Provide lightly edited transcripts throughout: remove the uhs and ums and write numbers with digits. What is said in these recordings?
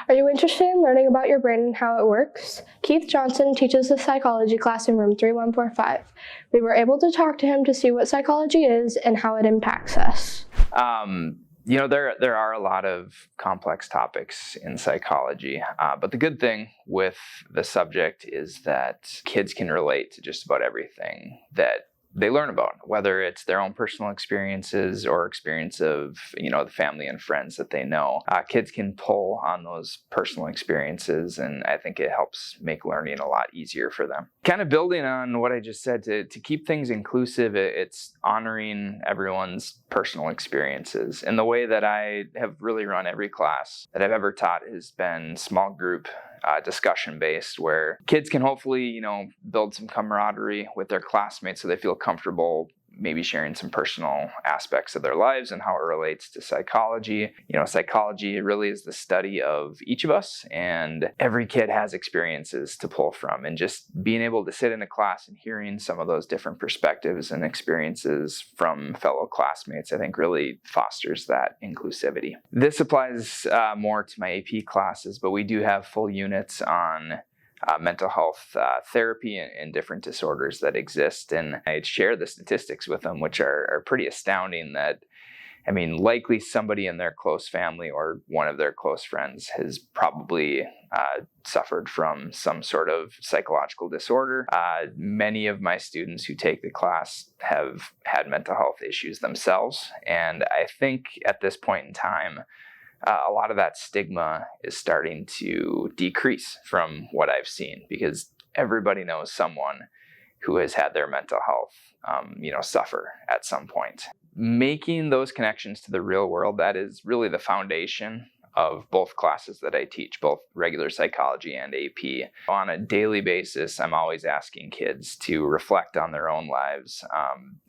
Are you interested in learning about your brain and how it works? Keith Johnson teaches the psychology class in room 3145. We were able to talk to him to see what psychology is and how it impacts us. There are a lot of complex topics in psychology, but the good thing with the subject is that kids can relate to just about everything that they learn about, whether it's their own personal experiences or experience of, the family and friends that they know. Kids can pull on those personal experiences, and I think it helps make learning a lot easier for them. Kind of building on what I just said, to keep things inclusive, it's honoring everyone's personal experiences. And the way that I have really run every class that I've ever taught has been small group discussion based, where kids can hopefully, build some camaraderie with their classmates so they feel comfortable maybe sharing some personal aspects of their lives and how it relates to psychology. Psychology really is the study of each of us, and every kid has experiences to pull from. And just being able to sit in a class and hearing some of those different perspectives and experiences from fellow classmates, I think really fosters that inclusivity. This applies more to my AP classes, but we do have full units on mental health therapy and different disorders that exist. And I'd share the statistics with them, which are pretty astounding. That, likely somebody in their close family or one of their close friends has probably suffered from some sort of psychological disorder. Many of my students who take the class have had mental health issues themselves. And I think at this point in time, a lot of that stigma is starting to decrease from what I've seen, because everybody knows someone who has had their mental health, suffer at some point. Making those connections to the real world, that is really the foundation of both classes that I teach, both regular psychology and AP. On a daily basis, I'm always asking kids to reflect on their own lives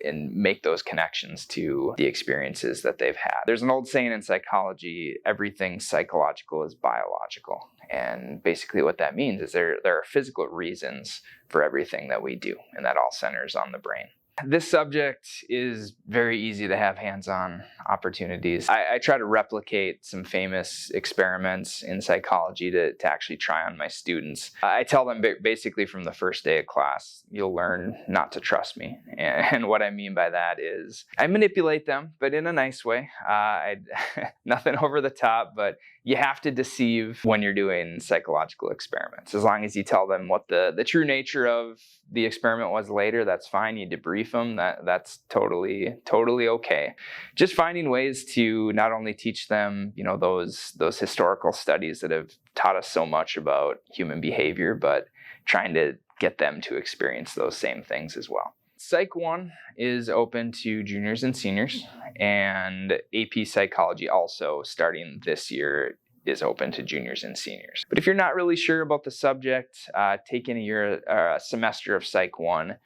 and make those connections to the experiences that they've had. There's an old saying in psychology, everything psychological is biological. And basically what that means is there are physical reasons for everything that we do, and that all centers on the brain. This subject is very easy to have hands-on opportunities. I try to replicate some famous experiments in psychology to actually try on my students. I tell them basically from the first day of class, you'll learn not to trust me. And what I mean by that is I manipulate them, but in a nice way. Nothing over the top, but you have to deceive when you're doing psychological experiments. As long as you tell them what the true nature of the experiment was later, that's fine. You debrief them, that's totally okay. Just finding ways to not only teach them, those historical studies that have taught us so much about human behavior, but trying to get them to experience those same things as well. Psych 1 is open to juniors and seniors, and AP Psychology also, starting this year, is open to juniors and seniors. But if you're not really sure about the subject, taking a semester of Psych 1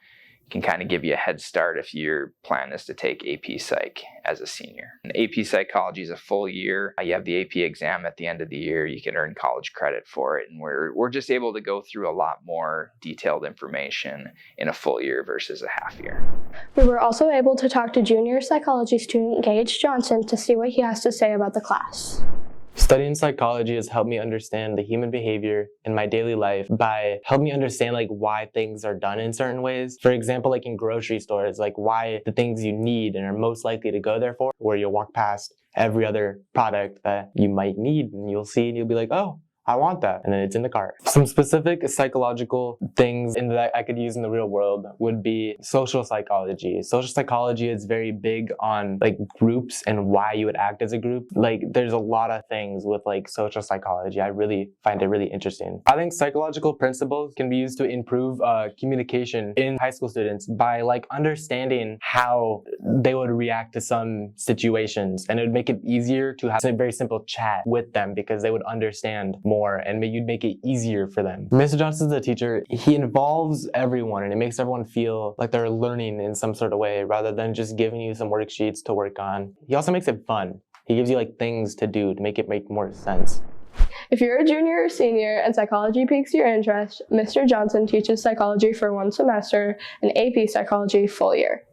can kind of give you a head start if your plan is to take AP Psych as a senior. And AP Psychology is a full year. You have the AP exam at the end of the year. You can earn college credit for it. And we're just able to go through a lot more detailed information in a full year versus a half year. We were also able to talk to junior psychology student Gage Johnson to see what he has to say about the class. Studying psychology has helped me understand the human behavior in my daily life by helping me understand why things are done in certain ways. For example, in grocery stores, why the things you need and are most likely to go there for, where you'll walk past every other product that you might need and you'll see and you'll be like, oh, I want that. And then it's in the cart. Some specific psychological things that I could use in the real world would be social psychology. Social psychology is very big on groups and why you would act as a group. There's a lot of things with social psychology. I really find it really interesting. I think psychological principles can be used to improve communication in high school students by understanding how they would react to some situations. And it would make it easier to have a very simple chat with them because they would understand more and you'd make it easier for them. Mr. Johnson's a teacher. He involves everyone and it makes everyone feel like they're learning in some sort of way rather than just giving you some worksheets to work on. He also makes it fun. He gives you things to do to make it make more sense. If you're a junior or senior and psychology piques your interest, Mr. Johnson teaches psychology for 1 semester and AP Psychology full year.